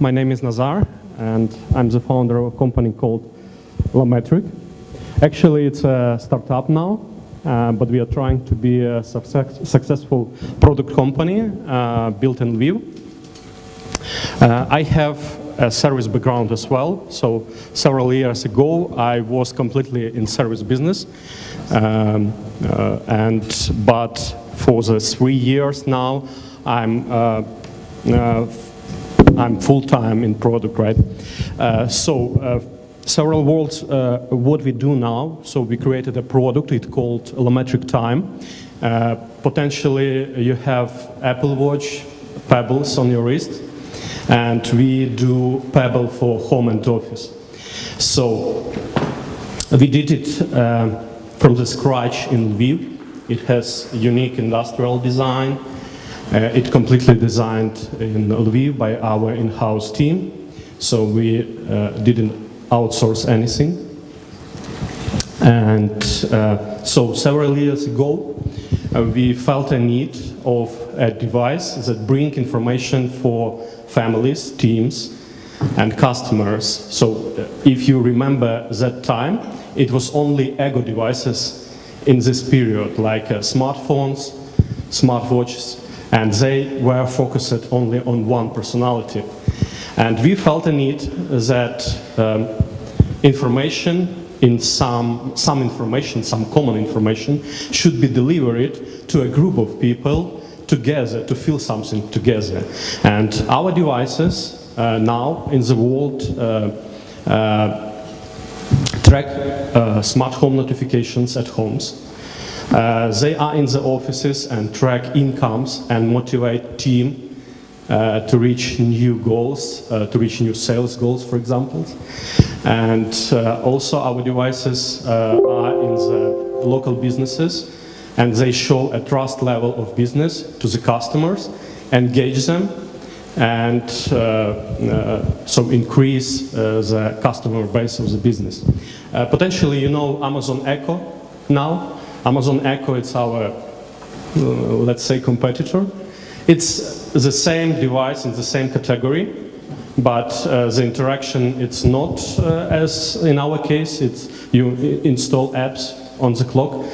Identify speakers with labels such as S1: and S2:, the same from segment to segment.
S1: My name is Nazar, and I'm the founder of a company called Lometric. Actually, it's a startup now, but we are trying to be a successful product company built in Lviv. I have a service background as well, so several years ago I was completely in service business, but for the 3 years now I'm full-time in product, right? Several words what we do now. So we created a product, it's called Lometric Time. Potentially you have Apple Watch, Pebbles on your wrist, and we do Pebble for home and office. So we did it from the scratch in Lviv. It has unique industrial design. It's completely designed in Lviv by our in-house team, so we didn't outsource anything. And so several years ago, we felt a need of a device that brings information for families, teams, and customers. So if you remember that time, it was only ego devices in this period, like smartphones, smartwatches, and they were focused only on one personality. And we felt a need that information in some information, some common information, should be delivered to a group of people together, to feel something together. And our devices now in the world track smart home notifications at homes. They are in the offices and track incomes and motivate team to reach new goals, to reach new sales goals, for example. And also our devices are in the local businesses, and they show a trust level of business to the customers, engage them, and so increase the customer base of the business. Potentially, you know Amazon Echo now. Amazon Echo, it's our, let's say, competitor. It's the same device in the same category, but the interaction, it's not as in our case. It's you install apps on the clock.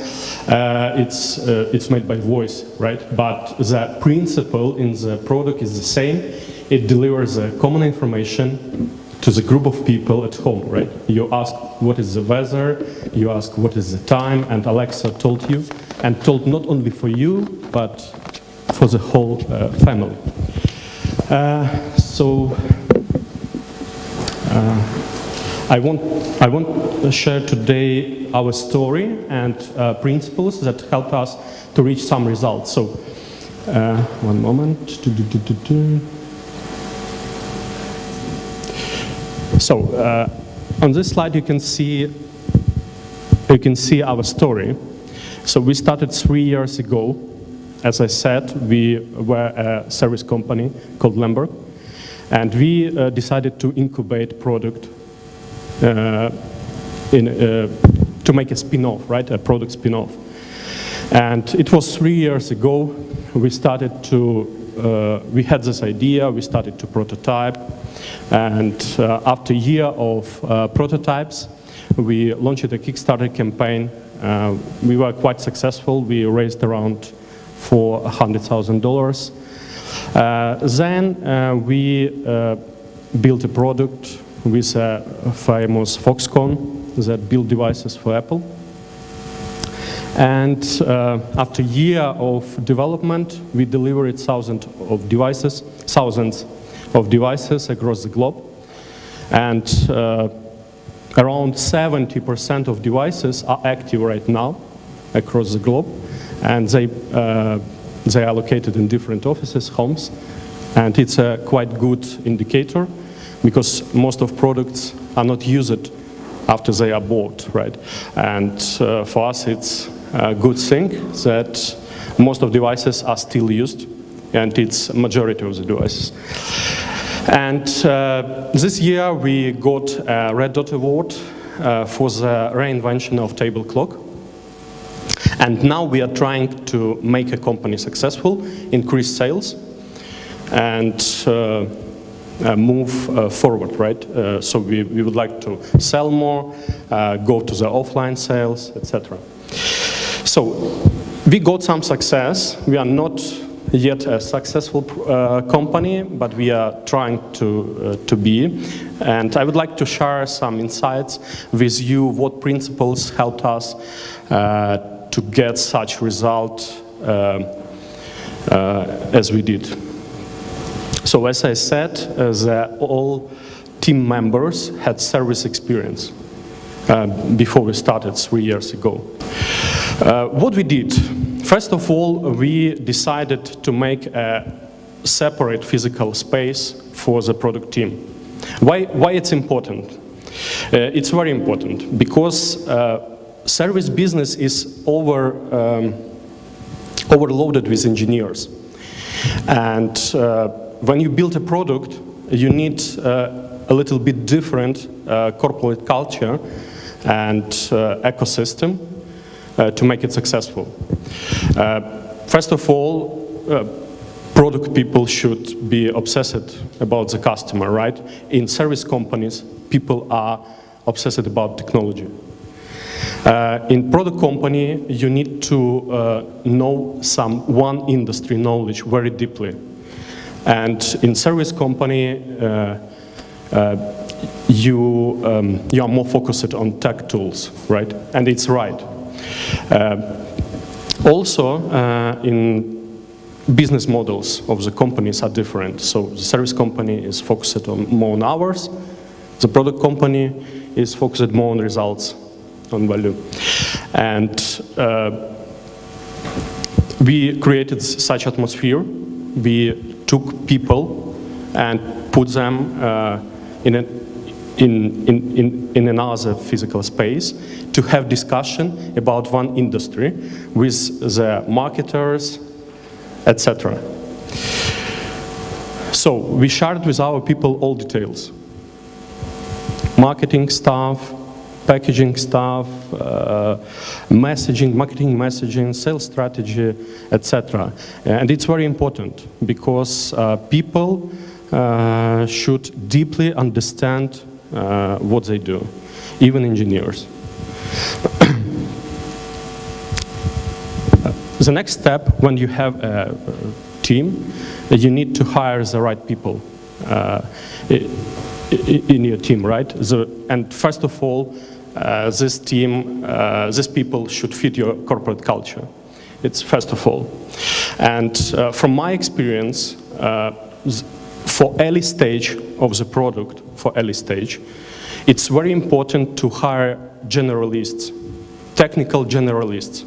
S1: It's made by voice, right? But the principle in the product is the same. It delivers common information to the group of people at home, right? You ask what is the weather, you ask what is the time, and Alexa told you, and told not only for you, but for the whole family. I want to share today our story and principles that helped us to reach some results. So, one moment. So, on this slide you can see our story. So we started 3 years ago. As I said, we were a service company called Lemberg, and we decided to incubate product to make a spin-off, right? A product spin-off. And it was 3 years ago. We started to. We had this idea. We started to prototype, and after a year of prototypes, we launched a Kickstarter campaign. We were quite successful. We raised around $400,000. Then we built a product with a famous Foxconn that built devices for Apple. And after a year of development, we delivered thousands of devices across the globe. And around 70% of devices are active right now across the globe. And they are located in different offices, homes, and it's a quite good indicator because most of products are not used after they are bought, right? And for us, it's a good thing that most of devices are still used, and it's majority of the devices. And this year we got a Red Dot Award for the reinvention of table clock. And now we are trying to make a company successful, increase sales, and move forward, right? So we would like to sell more, go to the offline sales, etc. So we got some success. We are not yet a successful company, but we are trying to be. And I would like to share some insights with you, what principles helped us to get such result as we did. So as I said, all team members had service experience before we started 3 years ago. What we did, first of all, we decided to make a separate physical space for the product team. Why it's important? It's very important because service business is overloaded with engineers. And when you build a product, you need a little bit different corporate culture and ecosystem to make it successful. First of all, product people should be obsessed about the customer, right? In service companies, people are obsessed about technology. In product company, you need to know one industry knowledge very deeply. And in service company, you are more focused on tech tools, right? And it's right. Also, in business models of the companies are different. So the service company is focused more on hours. The product company is focused more on results, on value. And we created such atmosphere. We took people and put them in another physical space to have discussion about one industry with the marketers, etc. So we shared with our people all details. Marketing stuff, packaging stuff, messaging, marketing messaging, sales strategy, etc. And it's very important because people should deeply understand what they do, even engineers. The next step, when you have a team, you need to hire the right people in your team, right? And first of all, these people should fit your corporate culture. It's first of all. And from my experience, for early stage of the product, it's very important to hire generalists, technical generalists.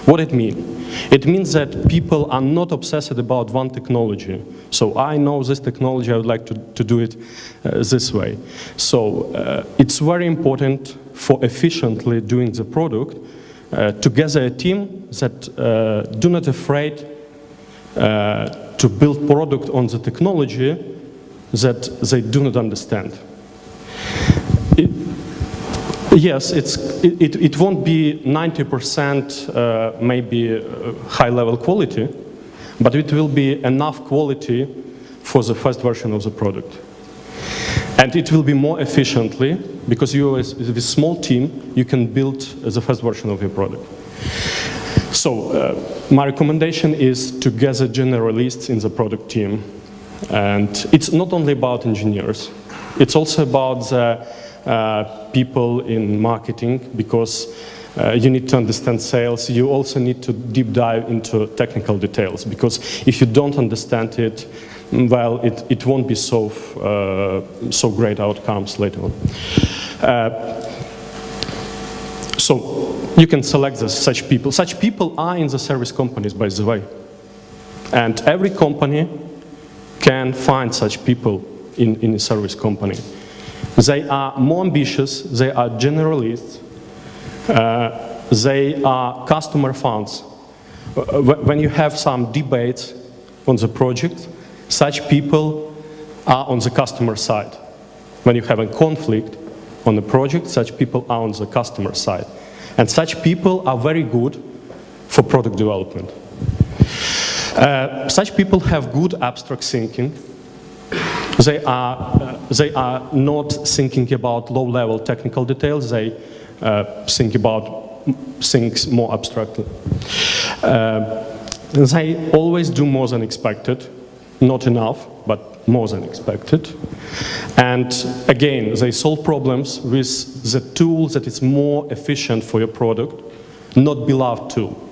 S1: What it means? It means that people are not obsessed about one technology. So I know this technology, I would like to do it this way. So it's very important for efficiently doing the product to gather a team that do not afraid to build product on the technology that they do not understand. Yes, it won't be 90% maybe high-level quality, but it will be enough quality for the first version of the product. And it will be more efficiently, because you, with a small team, you can build the first version of your product. So my recommendation is to gather generalists in the product team. And it's not only about engineers, it's also about the people in marketing, because you need to understand sales. You also need to deep dive into technical details, because if you don't understand it, well, it won't be so great outcomes later on. So you can select such people. Such people are in the service companies, by the way. And every company can find such people in a service company. They are more ambitious, they are generalists, they are customer fans. When you have some debates on the project, such people are on the customer side. When you have a conflict on the project, such people are on the customer side. And such people are very good for product development. Such people have good abstract thinking. They are not thinking about low-level technical details. They think about things more abstractly. They always do more than expected, not enough, but more than expected. And again, they solve problems with the tool that is more efficient for your product, not beloved tool.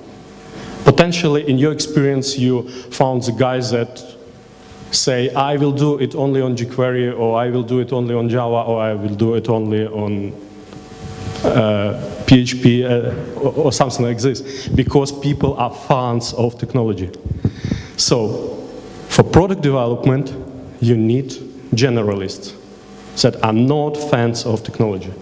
S1: Potentially, in your experience, you found the guys that say, I will do it only on jQuery, or I will do it only on Java, or I will do it only on PHP, or something like this, because people are fans of technology. So, for product development, you need generalists that are not fans of technology.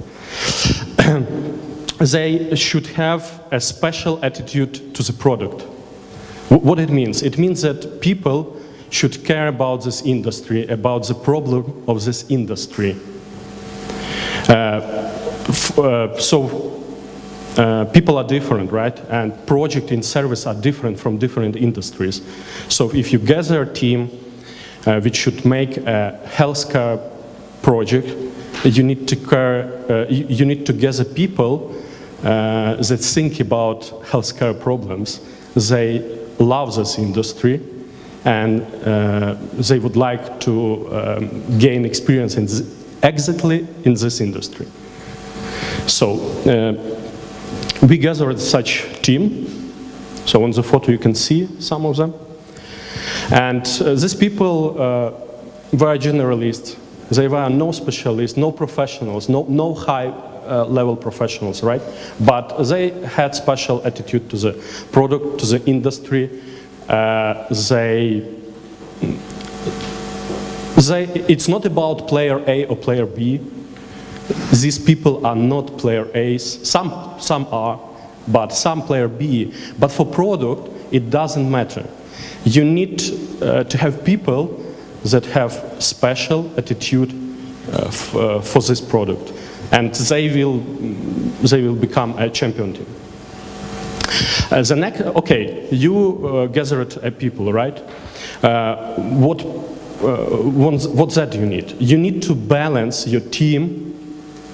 S1: They should have a special attitude to the product. What it means? It means that people should care about this industry, about the problem of this industry. People are different, right? And project and service are different from different industries. So if you gather a team which should make a healthcare project, you need to gather people that think about healthcare problems. They love this industry, and they would like to gain experience in exactly in this industry. So we gathered such team. So on the photo you can see some of them. And these people were generalists. They were no specialists, no professionals, no high-level professionals, right? But they had special attitude to the product, to the industry. It's not about player A or player B. These people are not player A's. Some are, but some player B. But for product, it doesn't matter. You need to have people that have special attitude for this product, and they will become a champion team. The next, okay, you gathered people, right? What that you need? You need to balance your team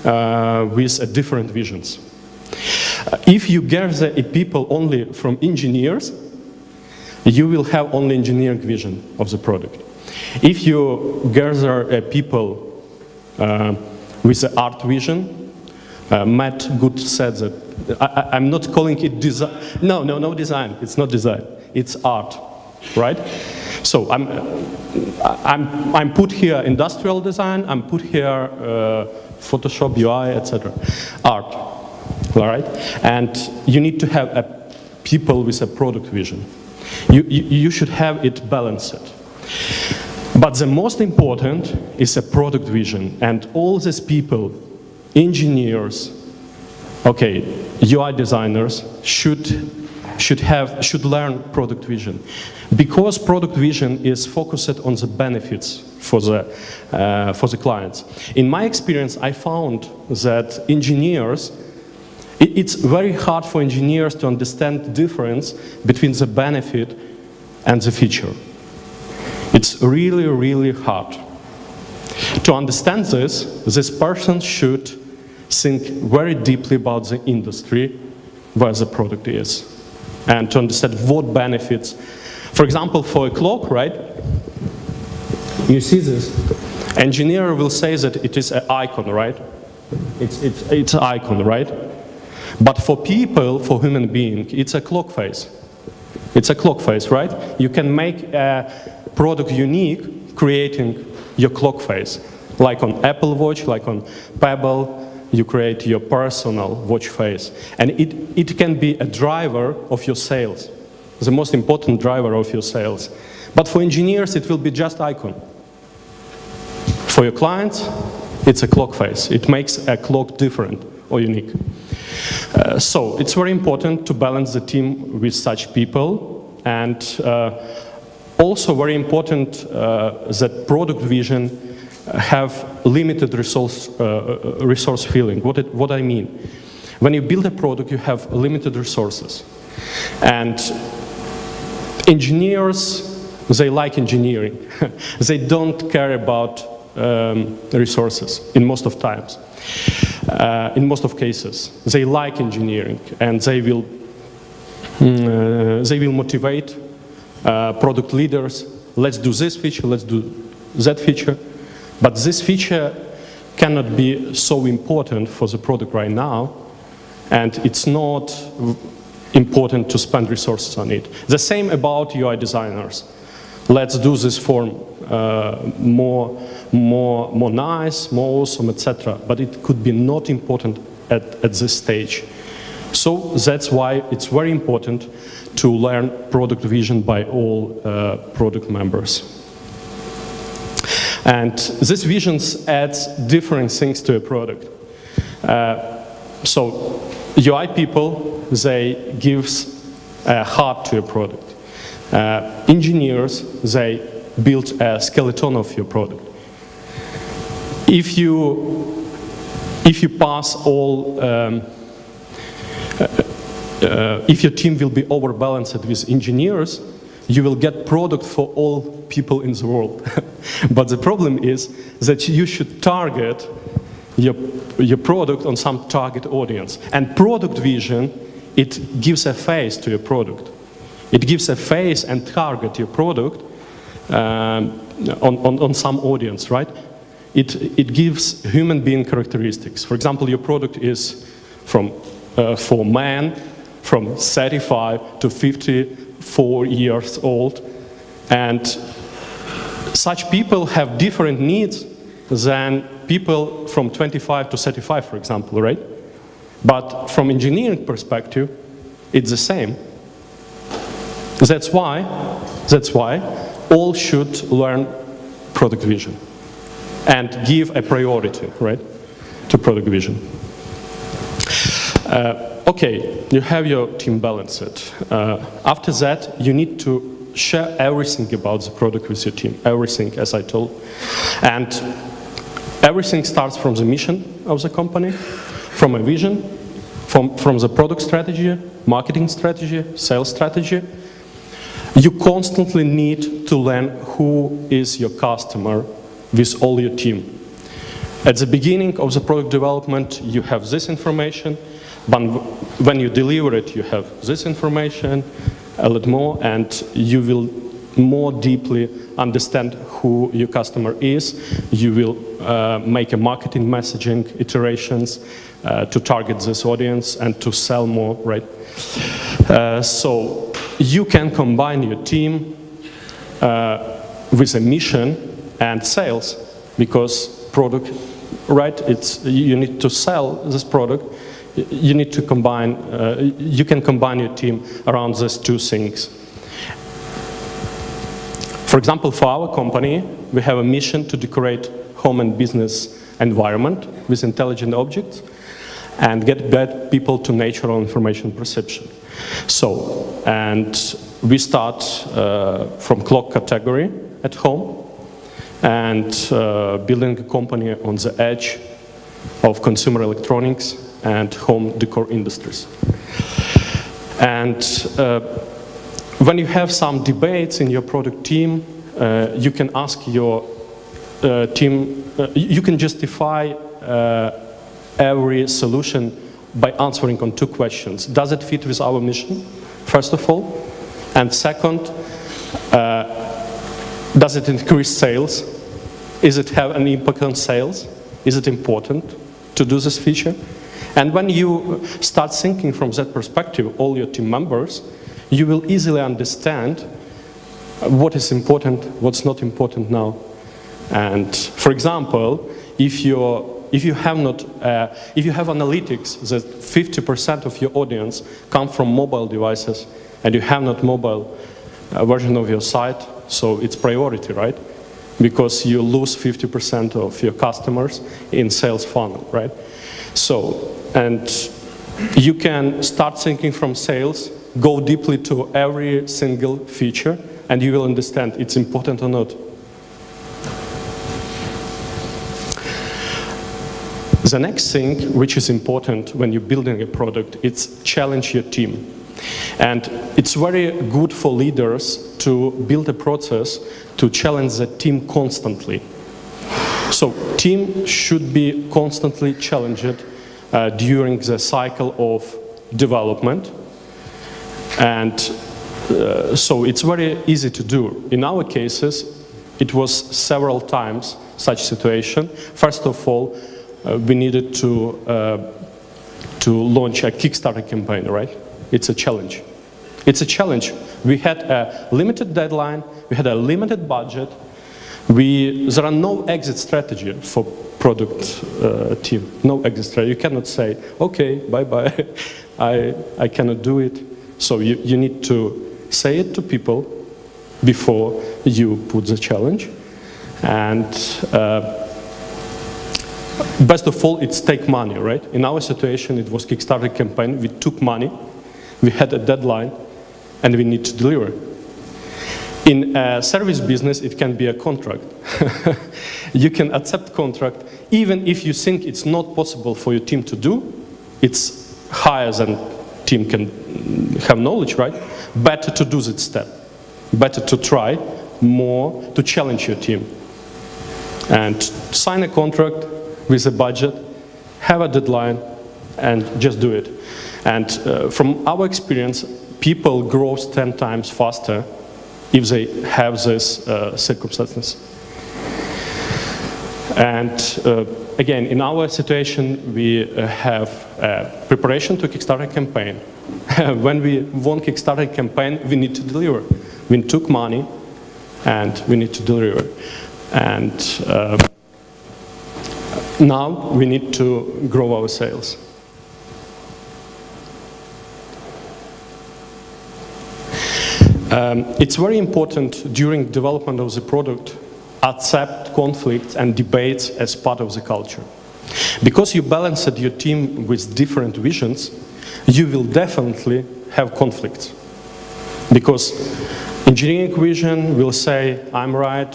S1: with different visions. If you gather people only from engineers, you will have only engineering vision of the product. If you gather people with the art vision, Matt Good said that, I'm not calling it design. No design. It's not design. It's art, right? So I'm put here industrial design. I'm put here Photoshop, UI, etc. Art, all right? And you need to have people with a product vision. You should have it balanced. But the most important is a product vision, and all these people, engineers, okay, UI designers should learn product vision, because product vision is focused on the benefits for the clients. In my experience, I found that engineers, it's very hard for engineers to understand the difference between the benefit and the feature. It's really, really hard. To understand this person should think very deeply about the industry where the product is, and to understand what benefits. For example, for a clock, right? You see this. Engineer will say that it is an icon, right? It's an icon, right? But for people, for human being, it's a clock face. It's a clock face, right? You can make a product unique, creating your clock face. Like on Apple Watch, like on Pebble, you create your personal watch face. And it can be a driver of your sales, the most important driver of your sales. But for engineers, it will be just icon. For your clients, it's a clock face. It makes a clock different or unique. So it's very important to balance the team with such people, and also very important that product vision have limited resource filling. What I mean? When you build a product, you have limited resources. And engineers, They like engineering. They don't care about resources in most of times. In most of cases, they like engineering, and they will motivate product leaders. Let's do this feature. Let's do that feature. But this feature cannot be so important for the product right now, and it's not important to spend resources on it. The same about UI designers. Let's do this form more nice, more awesome, etc. But it could be not important at this stage. So that's why it's very important to learn product vision by all product members. And these visions adds different things to a product. So UI people, they gives a heart to a product. Engineers, they build a skeleton of your product. If you pass all, if your team will be overbalanced with engineers, you will get product for all people in the world. But the problem is that you should target your product on some target audience. And product vision, it gives a face to your product. It gives a face and target your product on some audience, right? It gives human being characteristics. For example, your product is for men from 35 to 54 years old, and such people have different needs than people from 25 to 35, for example, right? But from engineering perspective, it's the same. That's why all should learn product vision and give a priority, right, to product vision. Okay, you have your team balanced. After that, you need to share everything about the product with your team, everything, as I told. And everything starts from the mission of the company, from a vision, from the product strategy, marketing strategy, sales strategy. You constantly need to learn who is your customer with all your team. At the beginning of the product development, you have this information, but when you deliver it, you have this information, a lot more, and you will more deeply understand who your customer is. You will make a marketing messaging iterations to target this audience and to sell more, right? So you can combine your team with a mission and sales, because product, right? You need to sell this product. You need to combine. You can combine your team around these two things. For example, for our company, we have a mission to decorate home and business environment with intelligent objects and get people to natural information perception. So, and we start from clock category at home and building a company on the edge of consumer electronics and home decor industries. And when you have some debates in your product team, you can ask your team, you can justify every solution by answering on two questions. Does it fit with our mission, first of all? And second, does it increase sales? Is it have an impact on sales? Is it important to do this feature? And when you start thinking from that perspective, all your team members, you will easily understand what is important, what's not important now. And for example, if you have analytics that 50% of your audience come from mobile devices and you have not mobile version of your site, so it's priority, right? Because you lose 50% of your customers in sales funnel, right? So, and you can start thinking from sales, go deeply to every single feature, and you will understand it's important or not. The next thing which is important when you're building a product, it's challenge your team. And it's very good for leaders to build a process to challenge the team constantly. So team should be constantly challenged during the cycle of development. And so it's very easy to do. In our cases, it was several times such situation. First of all, we needed to launch a Kickstarter campaign, right? It's a challenge. It's a challenge. We had a limited deadline, we had a limited budget. There are no exit strategy for product team. No exit strategy. You cannot say, okay, bye-bye, I cannot do it. So you need to say it to people before you put the challenge. And best of all, it's take money, right? In our situation, it was Kickstarter campaign. We took money, we had a deadline, and we need to deliver. In a service business, it can be a contract. You can accept contract, even if you think it's not possible for your team to do, it's higher than team can have knowledge, right? Better to do that step. Better to try more to challenge your team. And sign a contract with a budget, have a deadline, and just do it. And from our experience, people grow 10 times faster if they have these circumstances. And again, in our situation, we have preparation to Kickstarter campaign. When we won Kickstarter campaign, we need to deliver. We took money, and we need to deliver. And now we need to grow our sales. It's very important during development of the product, accept conflicts and debates as part of the culture. Because you balanced your team with different visions, you will definitely have conflicts. Because engineering vision will say, I'm right,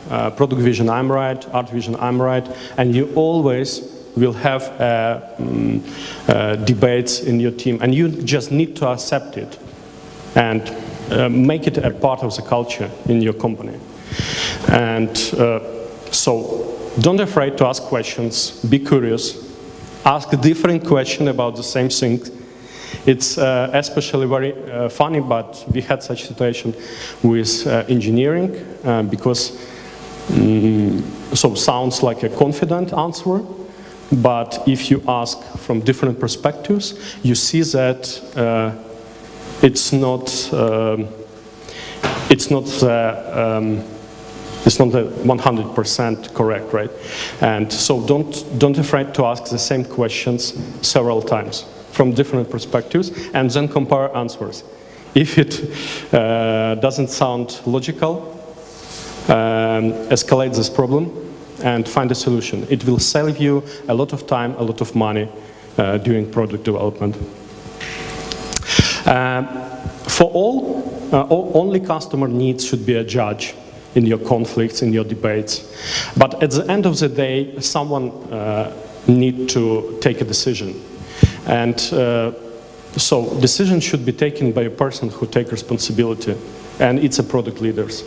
S1: product vision, I'm right, art vision, I'm right, and you always will have debates in your team, and you just need to accept it and make it a part of the culture in your company. And so don't be afraid to ask questions, be curious, ask a different question about the same thing. It's especially very funny, but we had such situation with engineering because so sounds like a confident answer, but if you ask from different perspectives, you see that it's not the 100% correct, right? And so don't afraid to ask the same questions several times from different perspectives, and then compare answers. If it doesn't sound logical, escalate this problem and find a solution. It will save you a lot of time, a lot of money during product development. For only customer needs should be a judge in your conflicts, in your debates. But at the end of the day, someone needs to take a decision. And so decisions should be taken by a person who takes responsibility, and it's a product leaders.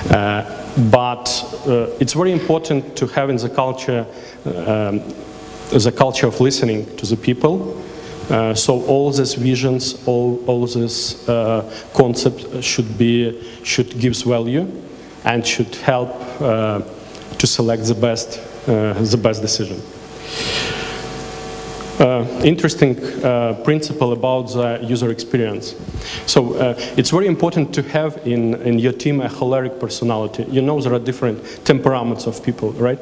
S1: But it's very important to have in the culture of listening to the people. So all these visions, all these concepts should give value and should help to select the best decision. Interesting principle about the user experience. So it's very important to have in your team a choleric personality. You know there are different temperaments of people, right?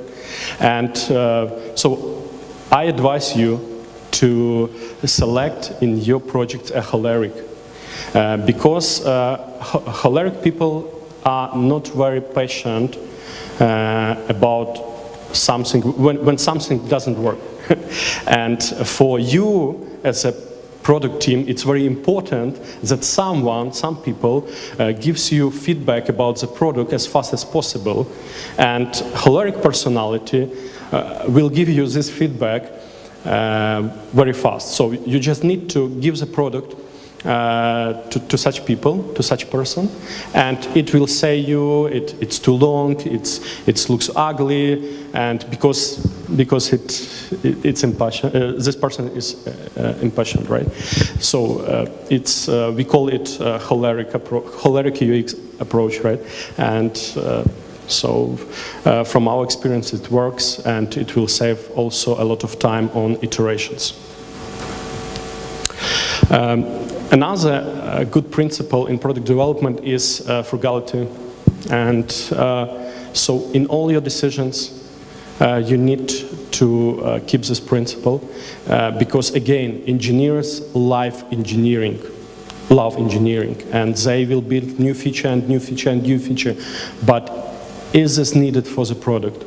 S1: And so I advise you to select in your project a choleric, because choleric people are not very patient about something when something doesn't work. And for you as a product team, it's very important that some people gives you feedback about the product as fast as possible, and choleric personality will give you this feedback very fast. So you just need to give the product to such people, to such person, and it will say you it's too long, it looks ugly, and because it's impassioned, this person is impassioned, right? So we call it choleric UX approach, right? And so from our experience it works, and it will save also a lot of time on iterations. Another good principle in product development is frugality, and so in all your decisions you need to keep this principle, because again, engineers love engineering, and they will build new feature and new feature and new feature, but is this needed for the product?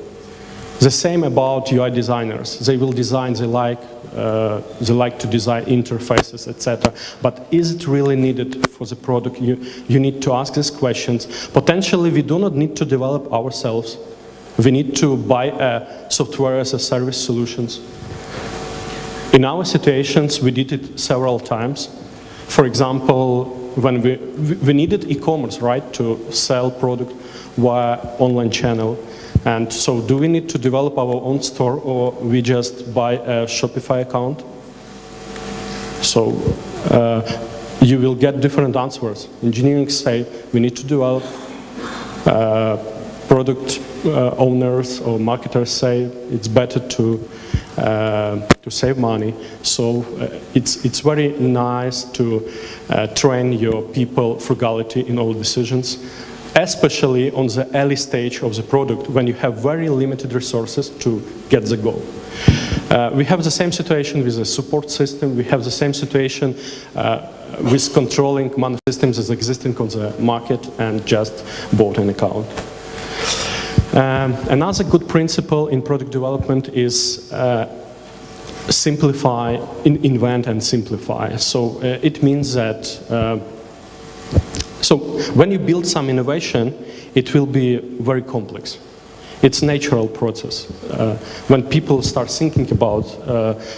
S1: The same about UI designers. They will design, they like to design interfaces, etc. But is it really needed for the product? You need to ask these questions. Potentially, we do not need to develop ourselves. We need to buy software as a service solutions. In our situations, we did it several times. For example, when we needed e-commerce, right, to sell product via online channel. And so do we need to develop our own store, or we just buy a Shopify account? So you will get different answers. Engineering say we need to develop, product owners or marketers say it's better to save money. So it's very nice to train your people frugality in all decisions, especially on the early stage of the product when you have very limited resources to get the goal. We have the same situation with the support system. We have the same situation with controlling money systems as existing on the market and just bought an account. Another good principle in product development is simplify, invent and simplify. So it means that so when you build some innovation, it will be very complex. It's a natural process. When people start thinking about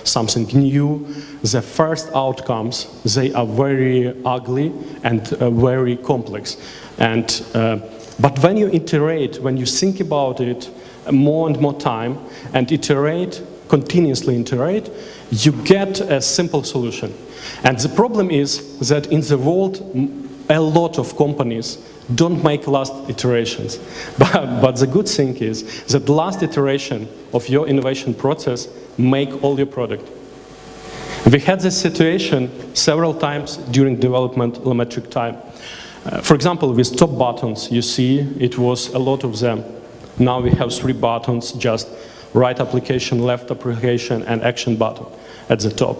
S1: something new, the first outcomes, they are very ugly and very complex. And but when you iterate, when you think about it more and more time and iterate, continuously iterate, you get a simple solution. And the problem is that in the world, a lot of companies don't make last iterations. But the good thing is that the last iteration of your innovation process make all your product. We had this situation several times during development allometric time. For example, with top buttons, you see it was a lot of them. Now we have 3 buttons, just right application, left application, and action button at the top.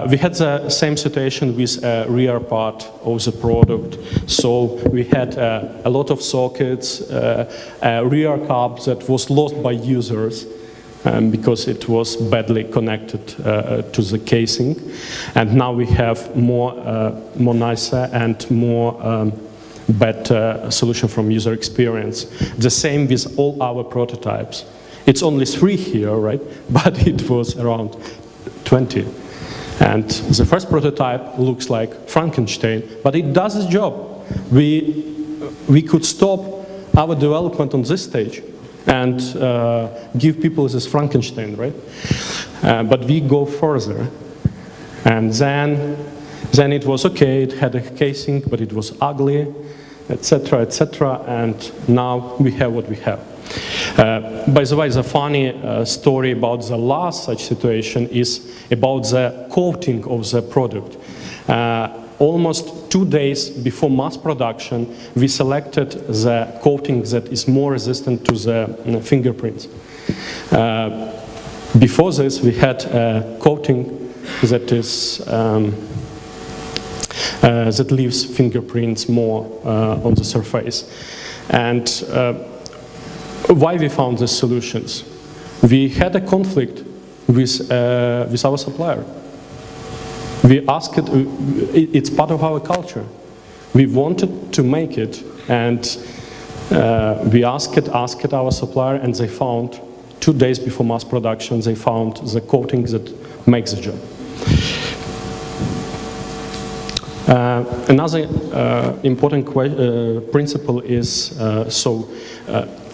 S1: We had the same situation with a rear part of the product. So we had a lot of sockets, a rear cab that was lost by users because it was badly connected to the casing. And now we have more nicer and more better solution from user experience. The same with all our prototypes. It's only 3 here, right? But it was around 20. And the first prototype looks like Frankenstein, but it does its job. We could stop our development on this stage and give people this Frankenstein, right? But we go further. And then it was okay, it had a casing, but it was ugly, etc., etc. And now we have what we have. By the way, the funny story about the last such situation is about the coating of the product. Almost 2 days before mass production, we selected the coating that is more resistant to the fingerprints. Before this, we had a coating that is that leaves fingerprints more on the surface. And why we found these solutions? We had a conflict with our supplier. We asked it, it's part of our culture. We wanted to make it, and we asked our supplier, and they found 2 days before mass production, they found the coating that makes the job. Another important principle is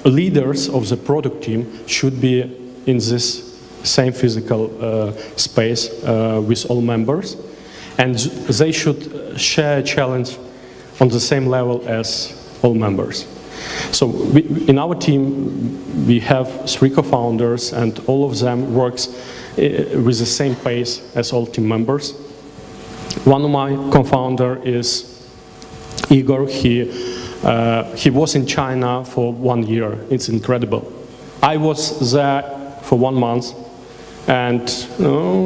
S1: leaders of the product team should be in this same physical space with all members, and they should share a challenge on the same level as all members. So in our team we have 3 co-founders, and all of them works with the same pace as all team members. One of my co-founder is Igor. He was in China for 1 year. It's incredible. I was there for 1 month, and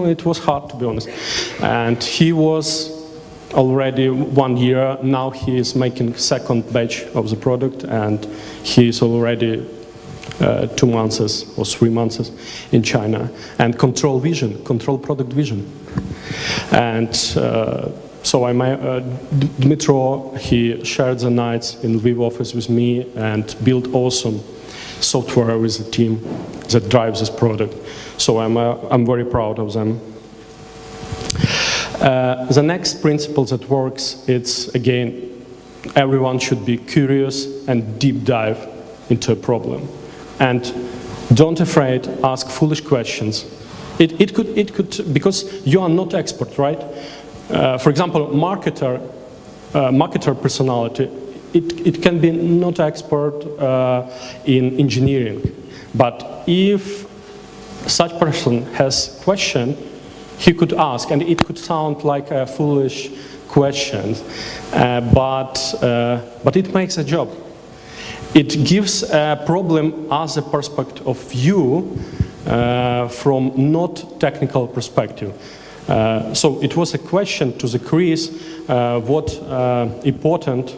S1: it was hard, to be honest. And he was already 1 year. Now he is making second batch of the product, and he is already 2 months or 3 months in China. And control product vision. And so Dmitro, he shared the nights in Lviv office with me and built awesome software with the team that drives this product. So I'm very proud of them. The next principle that works, it's again, everyone should be curious and deep dive into a problem. And don't afraid, ask foolish questions. It could, because you are not expert, right? For example, marketer personality, it can be not expert in engineering, but if such person has question, he could ask, and it could sound like a foolish question, but it makes a job. It gives a problem as a perspective of view from not technical perspective. So it was a question to the Chris, what important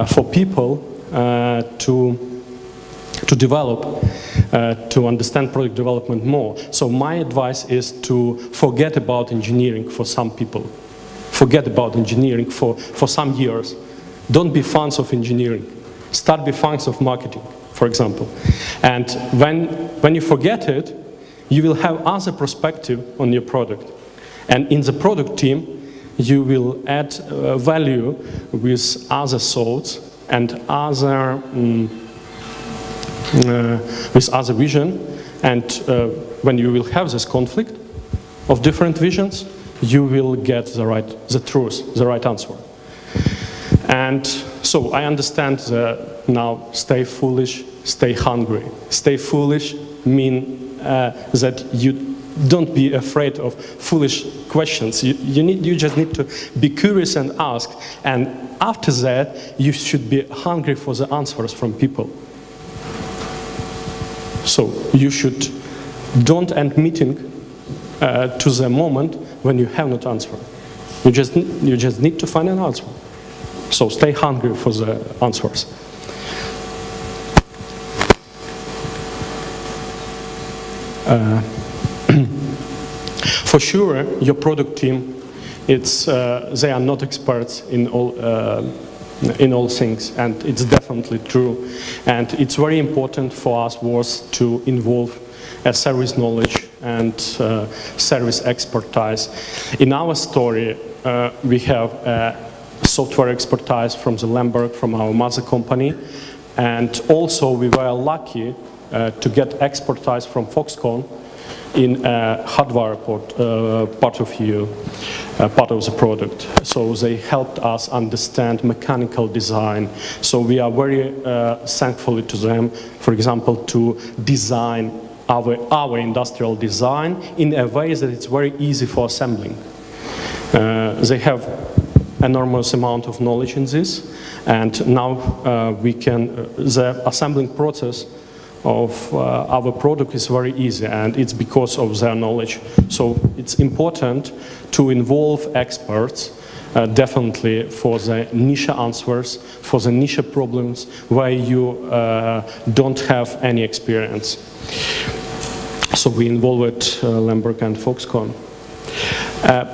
S1: for people to develop, to understand product development more. So my advice is to forget about engineering for some people. Forget about engineering for some years. Don't be fans of engineering. Start be fans of marketing, for example. And when you forget it, you will have other perspective on your product. And in the product team, you will add value with other thoughts and other with other vision. And when you will have this conflict of different visions, you will get the truth, the right answer. And so I understand now, stay foolish, stay hungry. Stay foolish mean that you don't be afraid of foolish questions. You just need to be curious and ask. And after that, you should be hungry for the answers from people. So you should don't end meeting to the moment when you have not answer. You just need to find an answer. So stay hungry for the answers. For sure, your product team, they are not experts in all things, and it's definitely true. And it's very important for us was to involve service knowledge and service expertise. In our story, we have software expertise from the Lemberg, from our mother company, and also we were lucky to get expertise from Foxconn in hardware part of the product. So they helped us understand mechanical design. So we are very thankful to them, for example, to design our industrial design in a way that it's very easy for assembling. They have enormous amount of knowledge in this, and now the assembling process of our product is very easy, and it's because of their knowledge. So it's important to involve experts, definitely for the niche answers, for the niche problems where you don't have any experience. So we involved Lemberg and Foxconn.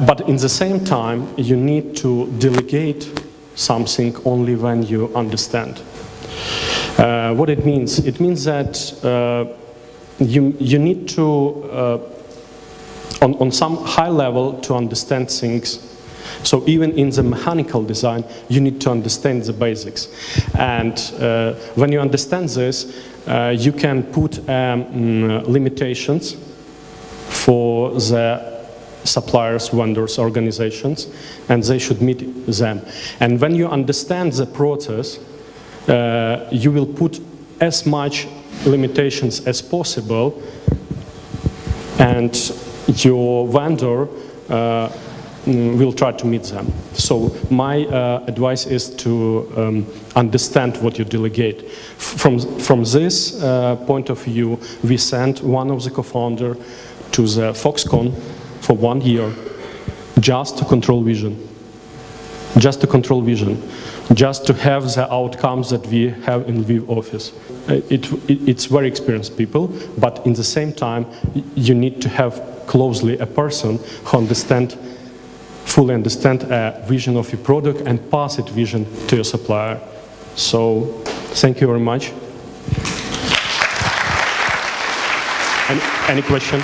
S1: But in the same time, you need to delegate something only when you understand. What it means? It means that you need to, on some high level, to understand things, So even in the mechanical design, you need to understand the basics. And when you understand this, you can put limitations for the suppliers, vendors, organizations, and they should meet them. And when you understand the process, you will put as much limitations as possible, and your vendor will try to meet them. So my advice is to understand what you delegate. From this point of view, we sent one of the co-founder to the Foxconn for 1 year, just to control vision. Just to control vision. Just to have the outcomes that we have in Lviv office. It's very experienced people, but in the same time, you need to have closely a person who fully understand a vision of your product and pass it vision to your supplier. So, thank you very much. Any question?